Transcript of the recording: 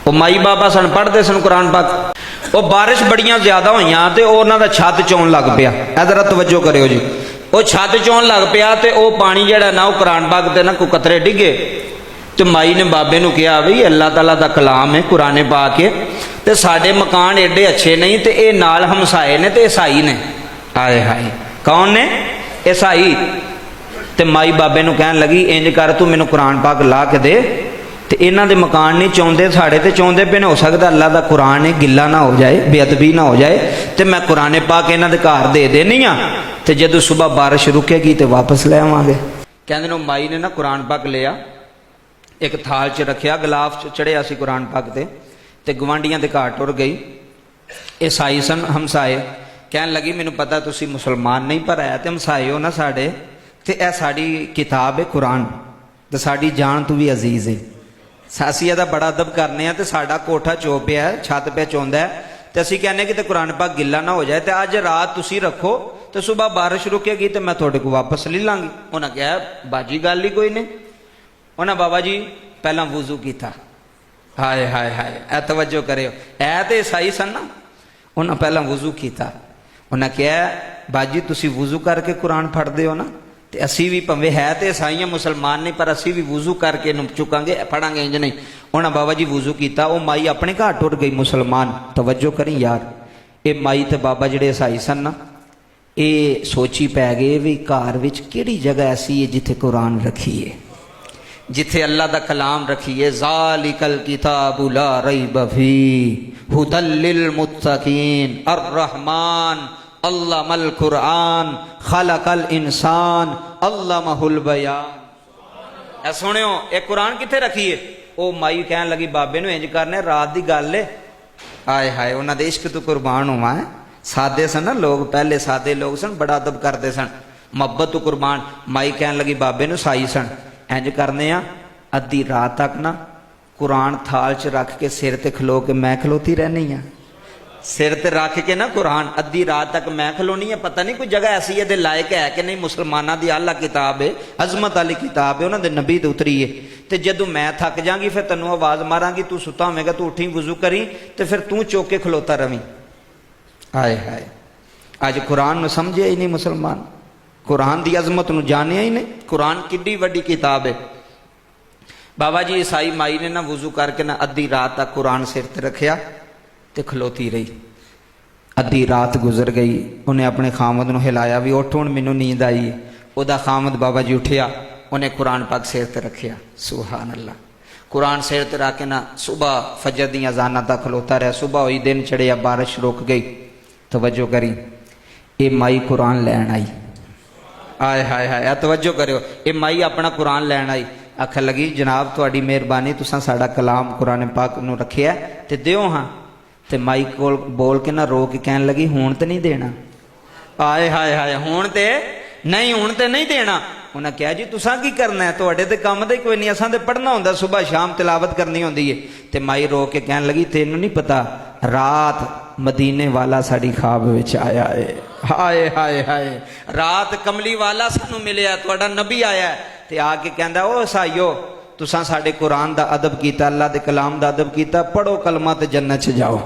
वो माई बाबा सन पढ़ते सन कुरान पाक। वो बारिश बड़ियां ज्यादा हुई तो उन्हों का छत चौन लग पिया। इधर तवज्जो करियो जी। वो छत चौन लग पिया तो वह पानी जड़ा ना वो कुरान पाक ते ना कोई कतरे डिगे। तो माई ने बाबे नूं कहा बई अल्लाह ताला दा कलाम है कुरान पाक है तो साडे मकान एडे अच्छे नहीं तो ये नाल हमसाए ने तो ईसाई ने। आए हाय कौन ने? ईसाई। तो माई बाबे नूं कहन लगी इंज कर तू मैनूं कुरान पाक ला के दे तो इन्हां दे मकान नहीं चाहुंदे साढ़े तो चाहुंदे पे ने, हो सकता अल्लाह का कुरान है गिला ना हो जाए बेअदबी ना हो जाए तो मैं कुरान पाक इन्हां दे घर दे देनी आ तो जदों सुबह बारिश रुकेगी तो वापस ले आवांगे। कहंदे ने माई ने ना कुरान पाक लिया एक थाल च रखिया गिलाफ च चढ़िया सी कुरान पाक ते गवांढियां दे घर टुर गई। ईसाई सन हमसाए। कहन लगी मैनूं पता तुसी मुसलमान नहीं पर है तो हमसाए हो ना साढ़े ते ए साड़ी किताब है कुरान तो साड़ी जान तू भी अजीज है। असीं इहदा बड़ा अदब करने तो साडा कोठा चो पिया है छत पे चौंदा है तो असीं कहने कि कुरान पाक गिला ना हो जाए तो अज रात तुसी रखो तो सुबह बारिश रुकेगी तो मैं थोड़े को वापस ले लाँगी। उन्हें कहा बाजी गल ही कोई नहीं। उन्हें बाबा जी पहला वुजू किया। हाय हाय हाय ए तवज्जो करियो ए तो ईसाई सन ना। उन्हें पहला वुजू किया। उन्हें कहा बाजी तुसी वुजू करके कुरान पढ़ते हो ना तो असी भी भावें है तो ईसाई मुसलमान नहीं पर असी भी वुजू करके चुकांगे पढ़ांगे इंज नहीं। उन्हें बाबा जी वुजू किया। वो माई अपने घर टुर गई मुसलमान। तवज्जो करी यार ये माई तो बाबा जिहड़े ईसाई सन ना ये सोची पै गए भी घर विच किहड़ी जगह ऐसी है जिथे कुरान रखीए जिथे अल्लाह दा कलाम रखिए। ज़ालिकल किताबु ला रैब फीह हुदल लिल मुत्तकीन अर्रहमान अल्लमल कुरान खलकल इंसान अल्लमहुल बयान। सुनियो एक कुरान किथे रखिए? वो माई कहन लगी बाबे नूं इंज करने रात दी गल है। आए हाय उन्हां दे इश्क तो कुर्बान होवां। सादे सन ना लोग पहले सादे लोग सन बड़ा अदब करते सन मुहब्बत तो कुर्बान। माई कहन लगी बाबे नूं साई सन इंज करने अद्धी रात तक ना कुरान थाल च रख के सिर ते खलो के मैं खलोती रहनी आ। सिर ते रख के ना कुरान अद्धी रात तक मैं खलोनी है। पता नहीं कोई जगह ऐसी है दे लायक है कि नहीं। मुसलमाना दी आला किताब है अजमत वाली किताब है उन्होंने नबी तो उतरी है। तो जदों मैं थक जागी फिर तेनों आवाज़ मारांगी तू सुता होवेगा तू उठी वुजू करी तो फिर तू चौक के खलोता रवी। आए हाय अज कुरान नूं समझिया ही नहीं मुसलमान। कुरान की अजमत नूं जानिया ही नहीं। कुरान किड्डी वड्डी किताब है। बाबा जी ईसाई माई ने ना वुजू करके ना अद्धी रात तक कुरान सिर ते रखिया ते खलोती रही। अद्धी रात गुजर गई। उन्हें अपने खामद नूं हिलाया भी उठ हुण मैनूं नींद आई है। उहदा खामद बाबा जी उठिया उन्हें कुरान पाक सिर ते रखिया। सुभान अल्लाह। कुरान सिर ते रख के ना सुबह फजर दी अज़ानां तक खलोता रहा। सुबह हुई दिन चढ़िया बारिश रुक गई। तवज्जो करी ये माई कुरान लैन आई। आए हाय हाय तवज्जो करियो ये माई अपना कुरान लैन आई। आखन लगी जनाब तुहाडी मेहरबानी तुसां साडा कलाम कुरान पाक नूं रखिया ते दिओ हाँ। ते माई कोल बोल के ना रो के कहन लगी हुण ते नहीं देना। आए हाय हाय हुण ते नहीं देना। उन्हें कहा जी तुसां की करना है तुहाडे ते काम दे कोई नहीं असां ते पढ़ना हुंदा सुबह शाम तिलावत करनी हुंदी है। ते माई रो के कहन लगी तैनूं नहीं पता रात मदीने वाला साड़ी ख्वाब विच आया है। हाय हाय हाय रात कमली वाला सानू मिलिया तुहाडा नबी आया है ते आके कहंदा ओ साईओ तुसां साडे कुरान दा अदब कीता अल्लाह दे कलाम दा अदब कीता पढ़ो कलमा ते जन्नत च जाओ।